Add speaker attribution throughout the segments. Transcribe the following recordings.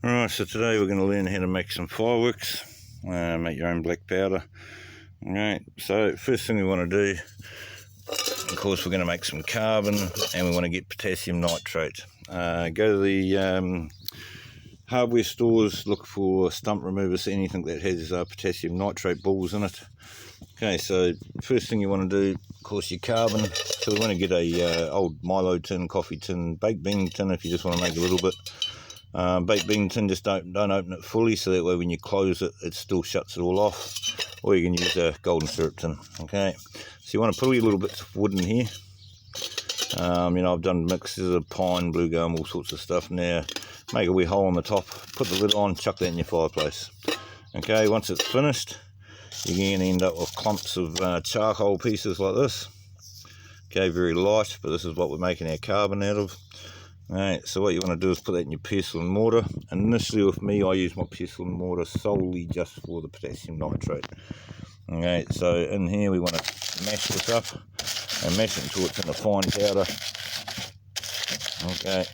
Speaker 1: Alright, so today we're going to learn how to make some fireworks, make your own black powder. Alright, so first thing we want to do, of course we're going to make some carbon and we want to get potassium nitrate. Go to the hardware stores, look for stump removers, anything that has potassium nitrate balls in it. Okay, so first thing you want to do, of course, your carbon. So we want to get a old Milo tin, coffee tin, baked bean tin if you just want to make a little bit. Baked bean tin, just don't open it fully, so that way when you close it, it still shuts it all off. Or you can use a golden syrup tin. Okay, so you want to put a little bits of wood in here. I've done mixes of pine, blue gum, all sorts of stuff. Now make a wee hole on the top, put the lid on, chuck that in your fireplace. Okay, once it's finished, you're going to end up with clumps of charcoal pieces like this. Okay, very light, but this is what we're making our carbon out of. Alright, so what you want to do is put that in your pestle and mortar. And initially with me, I use my pestle and mortar solely just for the potassium nitrate. Alright, so in here we want to mash this up and mash it until it's in a fine powder. Okay,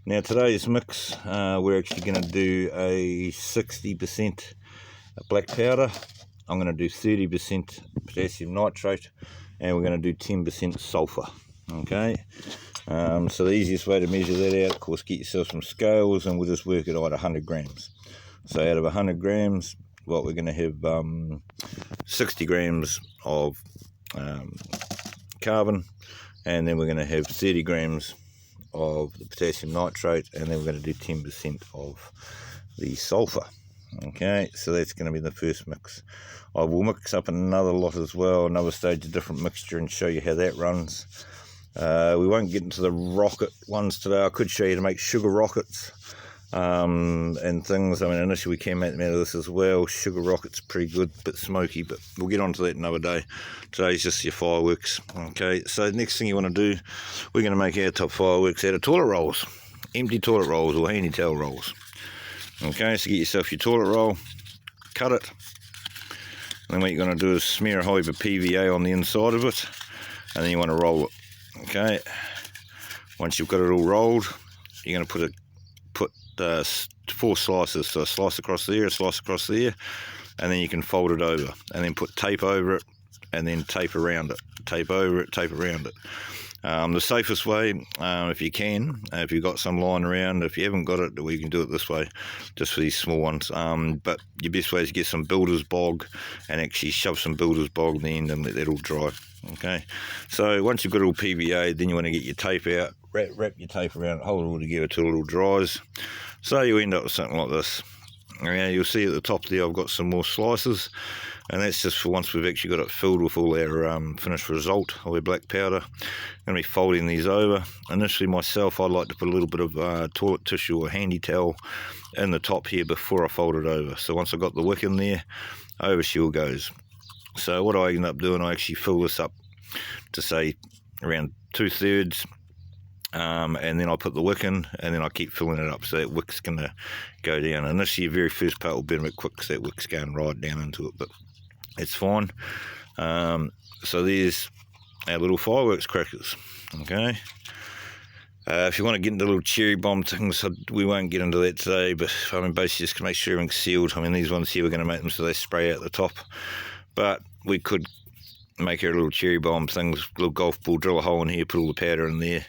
Speaker 1: now today's mix, we're actually going to do a 60% black powder. I'm going to do 30% potassium nitrate, and we're going to do 10% sulfur. Okay, so the easiest way to measure that out, of course, get yourself some scales, and we'll just work it out 100 grams. So out of 100 grams, what we're going to have 60 grams of carbon, and then we're going to have 30 grams of the potassium nitrate, and then we're going to do 10% of the sulfur. Okay, so that's going to be the first mix. I will mix up another lot as well, another stage of different mixture, and show you how that runs. We won't get into the rocket ones today. I could show you to make sugar rockets and things. I mean, initially we can make them out of this as well. Sugar rockets pretty good, bit smoky, but we'll get onto that another day. Today's just your fireworks. Okay, so next thing you want to do, we're going to make our top fireworks out of toilet rolls, empty toilet rolls or handy towel rolls. Okay, so get yourself your toilet roll, cut it, and then what you're going to do is smear a whole heap of PVA on the inside of it, and then you want to roll it. Okay, once you've got it all rolled, you're going to put 4 slices, so a slice across there, a slice across there, and then you can fold it over, and then put tape over it, and then tape around it, tape over it, tape around it. The safest way, if you can, if you've got some lying around, if you haven't got it, we can do it this way, just for these small ones. But your best way is to get some builder's bog and actually shove some builder's bog in the end and let that all dry. Okay, so once you've got it all PVA, then you want to get your tape out, wrap your tape around it, hold it all together till it all dries. So you end up with something like this. Okay, you'll see at the top there I've got some more slices, and that's just for once we've actually got it filled with all our finished result of our black powder. I'm going to be folding these over. Initially myself, I like to put a little bit of toilet tissue or handy towel in the top here before I fold it over. So once I've got the wick in there, over she all goes. So what I end up doing, I actually fill this up to say around 2/3, and then I put the wick in, and then I keep filling it up, so that wick's going to go down. Initially, your very first part will be a bit quick because that wick's going right down into it, but it's fine. So there's our little fireworks crackers. Okay. If you want to get into little cherry bomb things, we won't get into that today, but I mean, basically just to make sure everything's sealed. I mean, these ones here, we're going to make them so they spray out the top, but we could make our little cherry bomb things, little golf ball, drill a hole in here, put all the powder in there,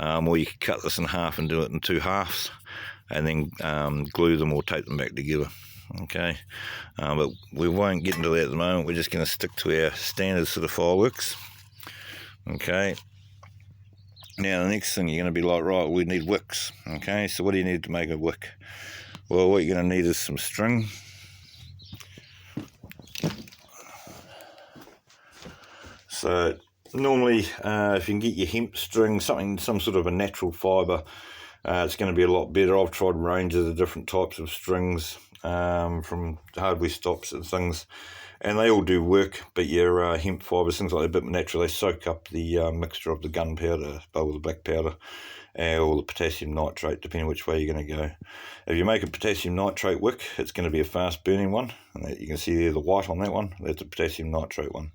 Speaker 1: or you could cut this in half and do it in 2 halves, and then glue them or tape them back together. Okay, but we won't get into that at the moment. We're just going to stick to our standard sort of fireworks. Okay, now the next thing you're going to be like, right, we need wicks. Okay, so what do you need to make a wick? Well, what you're going to need is some string. So normally if you can get your hemp string, some sort of a natural fibre, it's going to be a lot better. I've tried ranges of different types of strings from hardware stops and things, and they all do work, but your hemp fibres, things like that, a bit more natural. They soak up the mixture of the gunpowder or the black powder or the potassium nitrate, depending which way you're going to go. If you make a potassium nitrate wick, it's going to be a fast burning one, and you can see there the white on that one, that's a potassium nitrate one.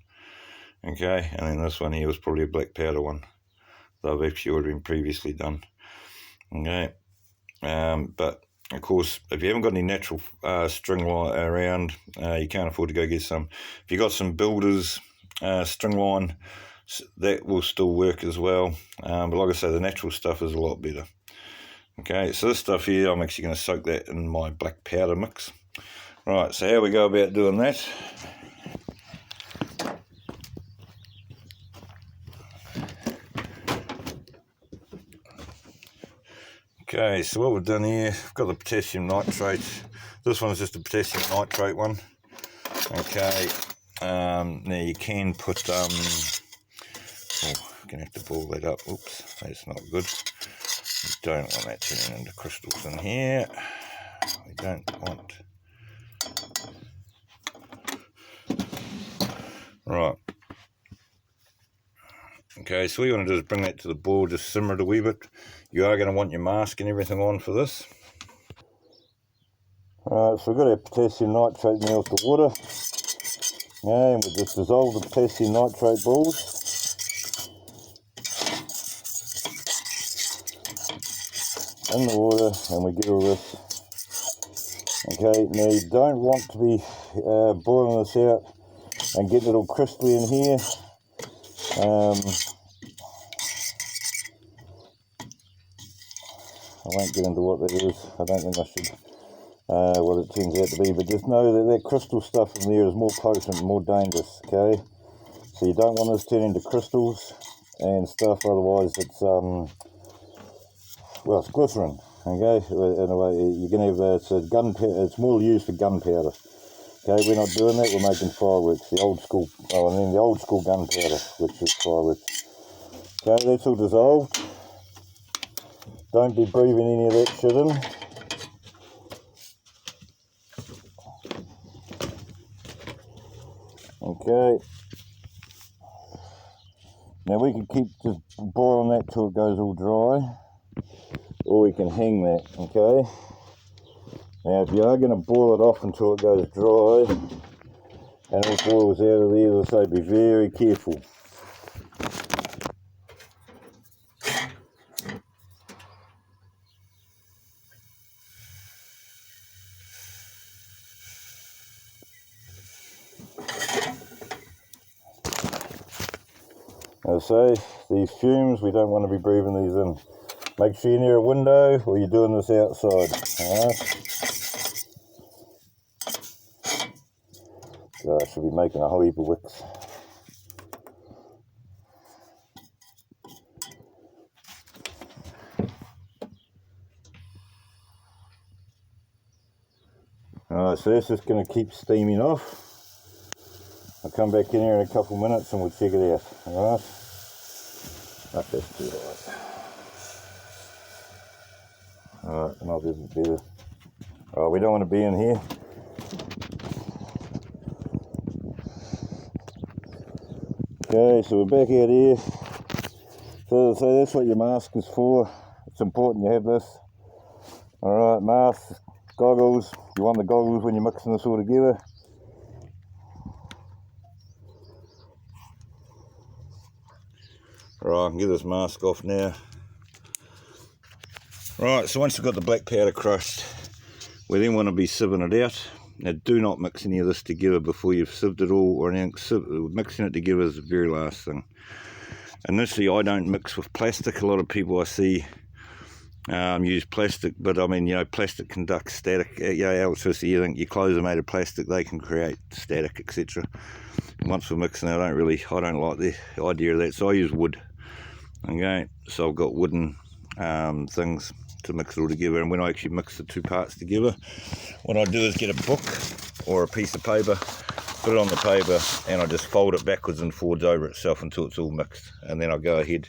Speaker 1: Okay, and then this one here was probably a black powder one that I've actually already been previously done. Okay, but Of course, if you haven't got any natural string line around, you can't afford to go get some. If you've got some builder's string line, that will still work as well. But like I say, the natural stuff is a lot better. Okay, so this stuff here, I'm actually going to soak that in my black powder mix. Right, so how we go about doing that? Okay, so what we've done here, we've got the potassium nitrate. This one's just a potassium nitrate one. Okay, now you can put, oh, I'm going to have to boil that up. Oops, that's not good. We don't want that turning into crystals in here. We don't want... Right. Okay, so what you want to do is bring that to the boil, just simmer it a wee bit. You are going to want your mask and everything on for this. Alright, so we've got our potassium nitrate now with the water. Yeah, and we just dissolve the potassium nitrate balls. In the water, and we get all this. Okay, now you don't want to be boiling this out and getting it all crystally in here. I won't get into what that is. I don't think I should, what it turns out to be, but just know that that crystal stuff in there is more potent and more dangerous, okay? So you don't want this to turn into crystals and stuff, otherwise it's, well, it's glycerin, okay? In a way, you're going to have, it's more used for gunpowder. Okay, we're not doing that, we're making fireworks, the old school, oh, and then the old school gunpowder, which is fireworks. Okay, that's all dissolved. Don't be breathing any of that shit in. Okay. Now we can keep just boiling that till it goes all dry, or we can hang that, okay? Now if you are going to boil it off until it goes dry, and it boils out of there, so be very careful. As I say, these fumes, we don't want to be breathing these in. Make sure you're near a window or you're doing this outside. Alright? God, I should be making a whole heap of wicks. Alright, so that's just going to keep steaming off. I'll come back in here in a couple of minutes and we'll check it out. Alright? Not that's too hot. Alright, might be a bit better. Oh, we don't want to be in here. Okay, so we're back out here. So that's what your mask is for. It's important you have this. Alright, mask, goggles. You want the goggles when you're mixing this all together. Right, I can get this mask off now. Right, so once you've got the black powder crushed, we then want to be sieving it out. Now do not mix any of this together before you've sieved it all or anything. Mixing it together is the very last thing. Initially I don't mix with plastic. A lot of people I see use plastic, but I mean, you know, plastic conducts static, electricity. You think your clothes are made of plastic, they can create static, etc. Once we're mixing it, I don't like the idea of that, so I use wood. Okay, so I've got wooden things to mix it all together, and when I actually mix the two parts together, what I do is get a book or a piece of paper, put it on the paper, and I just fold it backwards and forwards over itself until it's all mixed, and then I go ahead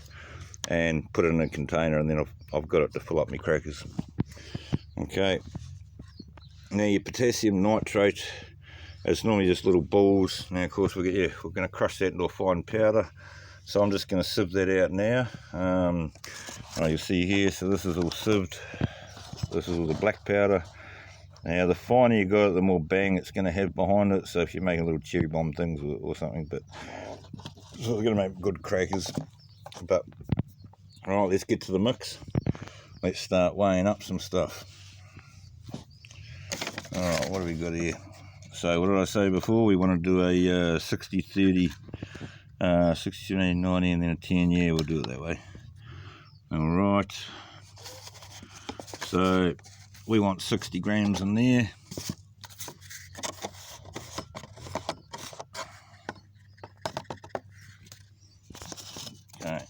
Speaker 1: and put it in a container, and then I've got it to fill up my crackers. Okay, now your potassium nitrate, it's normally just little balls. Now of course we're going to crush that into a fine powder, so I'm just going to sieve that out now. You'll see here, so this is all sieved, this is all the black powder. Now the finer you got it, the more bang it's going to have behind it, so if you're making little cherry bomb things or something, but so we're going to make good crackers. But alright, let's get to the mix. Let's start weighing up some stuff. Alright, what have we got here? So what did I say before? We want to do a 60-30, 60, 70, 90 and then a 10. Yeah, we'll do it that way. Alright, so we want 60 grams in there. Okay,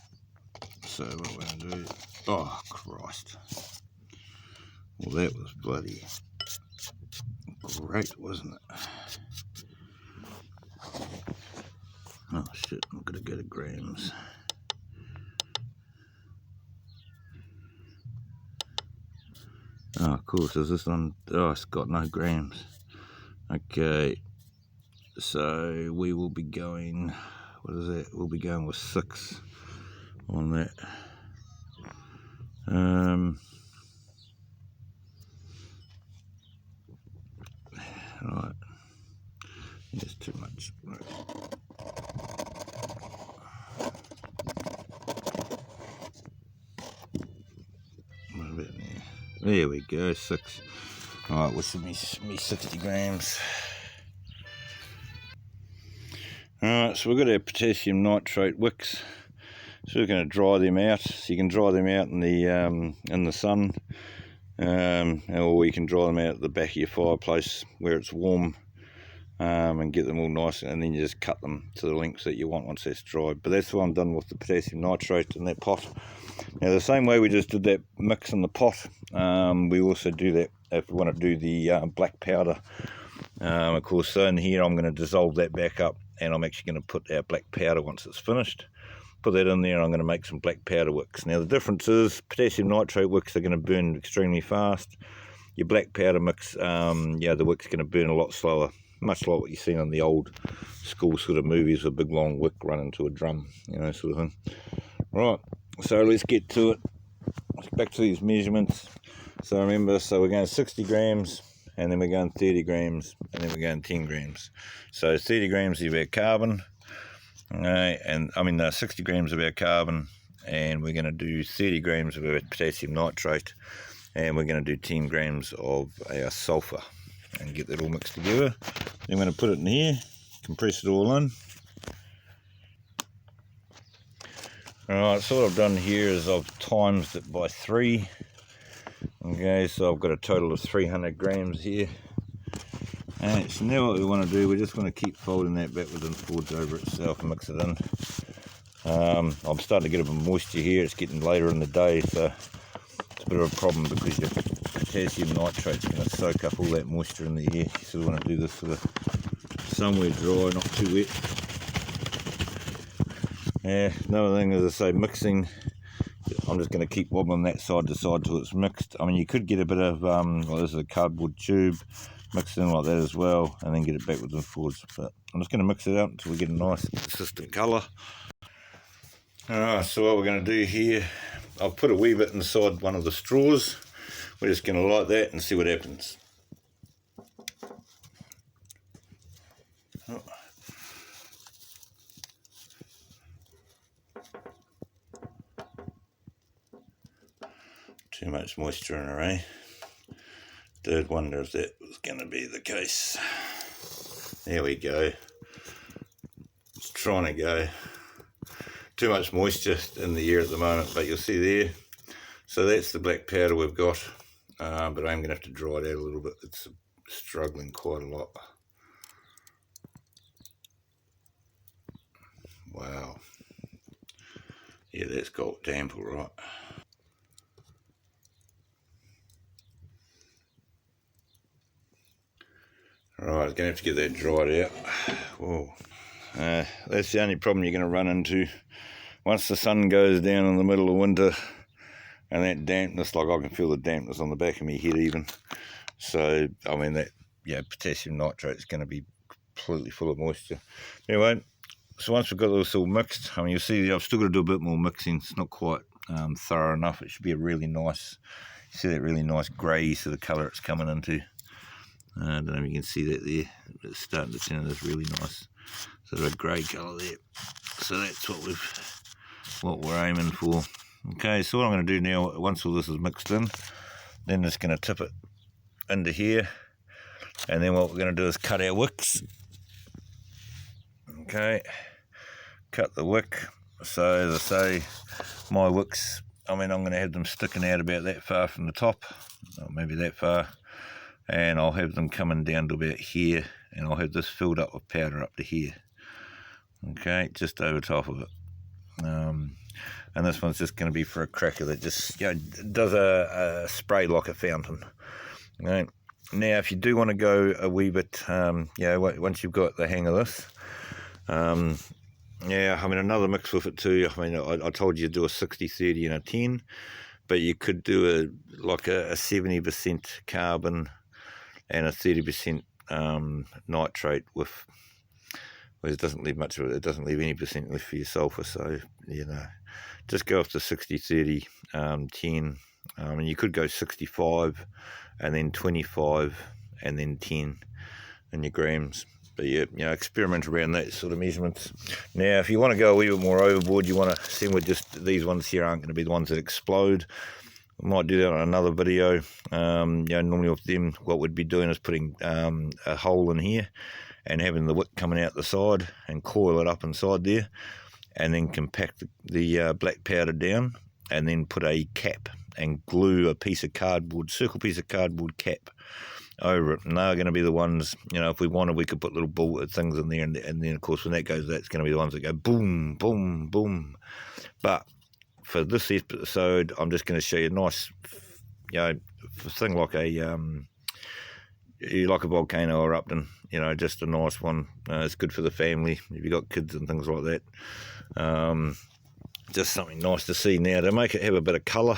Speaker 1: so what we're going to do, oh Christ, well that was bloody great, wasn't it? Oh shit, I'm going to go to grams. Oh, of course, is this one? Oh, it's got no grams. Okay, so we will be going, what is that? We'll be going with 6 on that. Right, that's too much. Right. What about there? There we go, 6. Alright, which should be 60 grams. Alright, so we've got our potassium nitrate wicks. So we're going to dry them out. So you can dry them out in the sun, or you can dry them out at the back of your fireplace where it's warm, and get them all nice, and then you just cut them to the lengths that you want once that's dried. But that's what I'm done with the potassium nitrate in that pot. Now the same way we just did that mix in the pot, we also do that if we want to do the black powder. Of course, so in here I'm going to dissolve that back up, and I'm actually going to put our black powder once it's finished. Put that in there, and I'm going to make some black powder wicks. Now the difference is potassium nitrate wicks are going to burn extremely fast. Your black powder mix, yeah, the wick's going to burn a lot slower, much like what you've seen on the old school sort of movies with a big long wick run into a drum, you know, sort of thing. Right, so let's get to it. Back to these measurements. So remember, so we're going 60 grams, and then we're going 30 grams, and then we're going 10 grams. So 30 grams of our carbon, and I mean 60 grams of our carbon, and we're going to do 30 grams of our potassium nitrate, and we're going to do 10 grams of our sulfur, and get that all mixed together. Then I'm going to put it in here, compress it all in. Alright, so what I've done here is I've times it by 3. Okay, so I've got a total of 300 grams here. And so now what we want to do, we just want to keep folding that backwards and forwards over itself and mix it in. I'm starting to get a bit of moisture here. It's getting later in the day, so it's a bit of a problem because your potassium nitrate's going to soak up all that moisture in the air. You sort of want to do this sort of somewhere dry, not too wet. Yeah, another thing, as I say, mixing, I'm just going to keep wobbling that side to side till it's mixed. I mean, you could get a bit of, well, this is a cardboard tube, mix it in like that as well, and then get it backwards and forwards. But I'm just going to mix it out until we get a nice consistent colour. Alright, so what we're going to do here, I've put a wee bit inside one of the straws. We're just going to light that and see what happens. Too much moisture in her, eh? Did wonder if that was going to be the case. There we go. It's trying to go. Too much moisture in the air at the moment, but you'll see there. So that's the black powder we've got, but I'm going to have to dry it out a little bit. It's struggling quite a lot. Wow. Yeah, that's got damp all right. Alright, I'm going to have to get that dried out. Whoa. That's the only problem you're going to run into. Once the sun goes down in the middle of winter, and that dampness, like I can feel the dampness on the back of my head even. So, I mean, that, yeah, potassium nitrate is going to be completely full of moisture. Anyway, so once we've got this all mixed, I mean, you'll see I've still got to do a bit more mixing. It's not quite thorough enough. It should be a really nice, you see that really nice grey sort of colour it's coming into. I don't know if you can see that there. It's starting to turn this really nice sort of a grey colour there. So that's what we're aiming for. Okay, so what I'm going to do now, once all this is mixed in, then just going to tip it into here. And then what we're going to do is cut our wicks. Okay, cut the wick. So as I say, my wicks, I mean, I'm going to have them sticking out about that far from the top, or maybe that far, and I'll have them coming down to about here, and I'll have this filled up with powder up to here. Okay, just over top of it. And this one's just going to be for a cracker that just, you know, does a spray like a fountain. Okay. Now, if you do want to go a wee bit, you know, once you've got the hang of this, yeah, I mean, another mix with it too. I mean, I told you to do a 60-30 and a 10, but you could do like a 70% carbon and a 30% nitrate with, well, it doesn't leave much of it. It doesn't leave any percent left for your sulfur. So, you know, just go off the 60-30, 10. And you could go 65 and then 25 and then 10 in your grams. But yeah, you know, experiment around that sort of measurements. Now, if you want to go a wee bit more overboard, you want to see with just these ones here aren't going to be the ones that explode. I might do that on another video. You know, normally with them, what we'd be doing is putting a hole in here and having the wick coming out the side and coil it up inside there, and then compact the black powder down, and then put a cap and glue a piece of cardboard, circle piece of cardboard cap over it. And they're going to be the ones, you know, if we wanted, we could put little bullet things in there, and then of course when that goes, that's going to be the ones that go boom, boom, boom. But for this episode, I'm just going to show you a nice, you know, thing like a volcano erupting, you know, just a nice one. It's good for the family if you've got kids and things like that. Just something nice to see. Now, to make it have a bit of colour,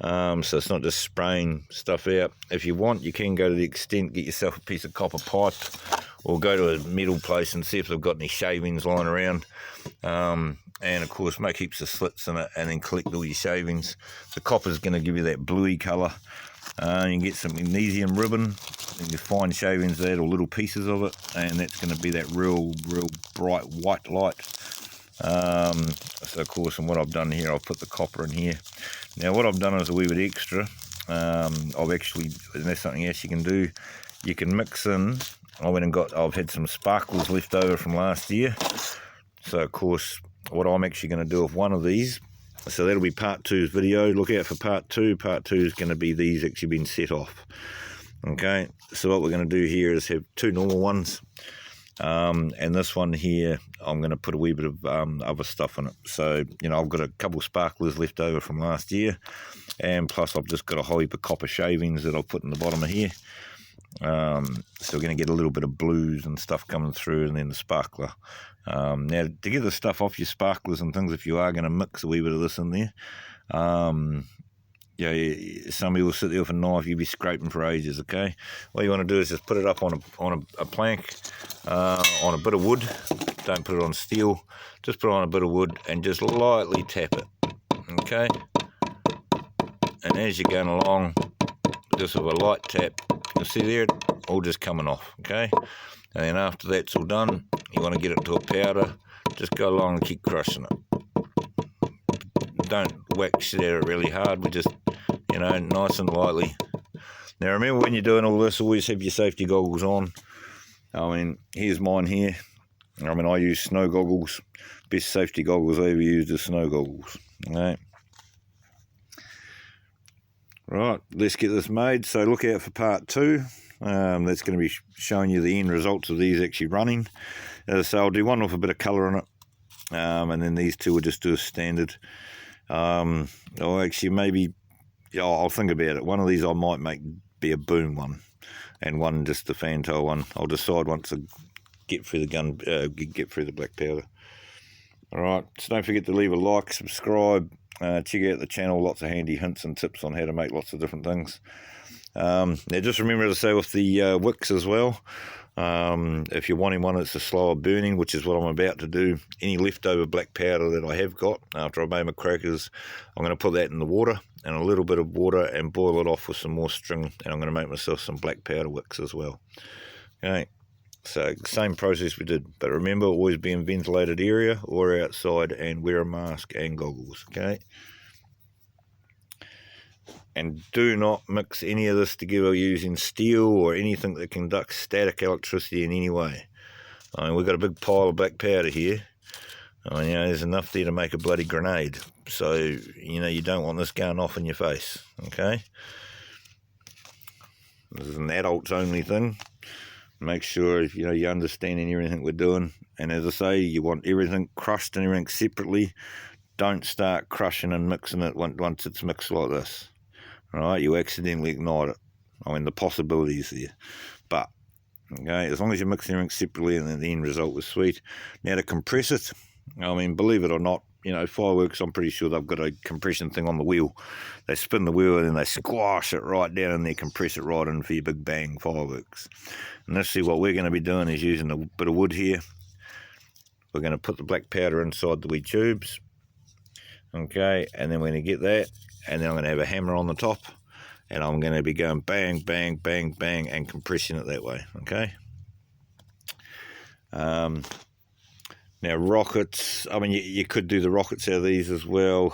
Speaker 1: so it's not just spraying stuff out. If you want, you can go to the extent, get yourself a piece of copper pipe, or go to a metal place and see if they've got any shavings lying around. And of course, make heaps of slits in it, and then collect all your shavings. The copper's going to give you that bluey colour. You can get some magnesium ribbon, and you find shavings there, or little pieces of it, and that's going to be that real bright white light. So of course, and what I've done here, I've put the copper in here. Now what I've done is a wee bit extra. I've actually, and that's something else you can do, you can mix in, I've had some sparkles left over from last year. So of course, what I'm actually going to do with one of these, so that'll be part 2's video. Look out for part 2. Part 2 is going to be these actually being set off. Okay, so what we're going to do here is have 2 normal ones. And this one here, I'm going to put a wee bit of other stuff in it. So, you know, I've got a couple sparklers left over from last year, and plus I've just got a whole heap of copper shavings that I'll put in the bottom of here. So we're going to get a little bit of blues and stuff coming through, and then the sparkler. Now, to get the stuff off your sparklers and things, if you are going to mix a wee bit of this in there, yeah, somebody will sit there with a knife, you'll be scraping for ages, okay? What you want to do is just put it up on a plank, on a bit of wood. Don't put it on steel. Just put it on a bit of wood and just lightly tap it, okay? And as you're going along, just with a light tap, you'll see there, it all just coming off, okay? And then after that's all done, you want to get it to a powder. Just go along and keep crushing it. Don't whack shit at it really hard. We just, you know, nice and lightly. Now remember, when you're doing all this, always have your safety goggles on. I mean, here's mine here. I mean, I use snow goggles. Best safety goggles I ever used is snow goggles. Right. Right, let's get this made. So look out for part 2. That's going to be showing you the end results of these actually running. So I'll do one with a bit of colour on it. And then these 2 will just do a standard. Or actually maybe, yeah, I'll think about it. One of these I might make be a boom one, and one just the fan tail one. I'll decide once I get through the gun, get through the black powder. All right, so don't forget to leave a like, subscribe, check out the channel. Lots of handy hints and tips on how to make lots of different things. Now just remember to say with the wicks as well, if you're wanting one that's a slower burning, which is what I'm about to do, any leftover black powder that I have got after I've made my crackers, I'm going to put that in the water, and a little bit of water, and boil it off with some more string, and I'm going to make myself some black powder wicks as well. Okay, so same process we did, but remember, always be in a ventilated area or outside, and wear a mask and goggles. Okay. And do not mix any of this together using steel or anything that conducts static electricity in any way. I mean, we've got a big pile of black powder here. I mean, there's enough there to make a bloody grenade. So, you don't want this going off in your face, okay? This is an adults only thing. Make sure, you're understanding everything we're doing. And as I say, you want everything crushed and everything separately. Don't start crushing and mixing it once it's mixed like this. All right, you accidentally ignite it. I mean, the possibilities there. But, okay, as long as you're mixing everything separately and then the end result was sweet. Now to compress it, I mean, believe it or not, fireworks, I'm pretty sure they've got a compression thing on the wheel. They spin the wheel and then they squash it right down and they compress it right in for your big bang fireworks. And let's see, what we're going to be doing is using a bit of wood here. We're going to put the black powder inside the wee tubes. Okay, and then we're going to get that, and then I'm going to have a hammer on the top, and I'm going to be going bang, bang, bang, bang, and compressing it that way, okay? Now rockets, I mean, you could do the rockets out of these as well.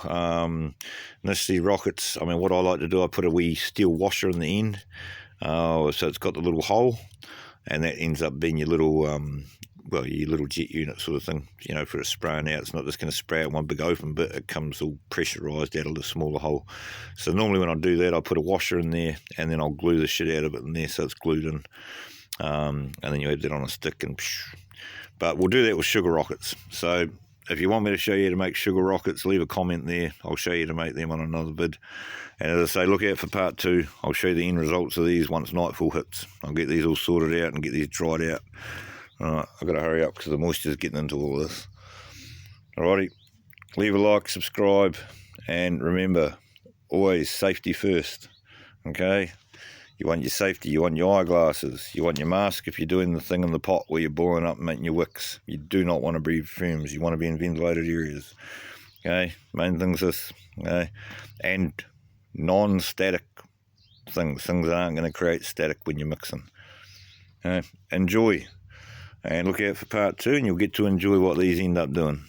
Speaker 1: Initially rockets, I mean, what I like to do, I put a wee steel washer in the end, so it's got the little hole, and that ends up being your little, your little jet unit sort of thing, for a spraying out. It's not just going to spray out one big open bit, it comes all pressurised out of the smaller hole. So normally when I do that, I put a washer in there, and then I'll glue the shit out of it in there so it's glued in. And then you add that on a stick and but we'll do that with sugar rockets. So if you want me to show you how to make sugar rockets, leave a comment there. I'll show you how to make them on another vid. And as I say, look out for part 2. I'll show you the end results of these once nightfall hits. I'll get these all sorted out and get these dried out. Alright, I've got to hurry up because the moisture's getting into all this. Alrighty, leave a like, subscribe, and remember, always safety first, okay? You want your safety, you want your eyeglasses, you want your mask if you're doing the thing in the pot where you're boiling up and making your wicks. You do not want to breathe fumes, you want to be in ventilated areas, okay? Main thing's this, okay? And non-static things that aren't going to create static when you're mixing. Okay? Enjoy. And look out for part 2 and you'll get to enjoy what these end up doing.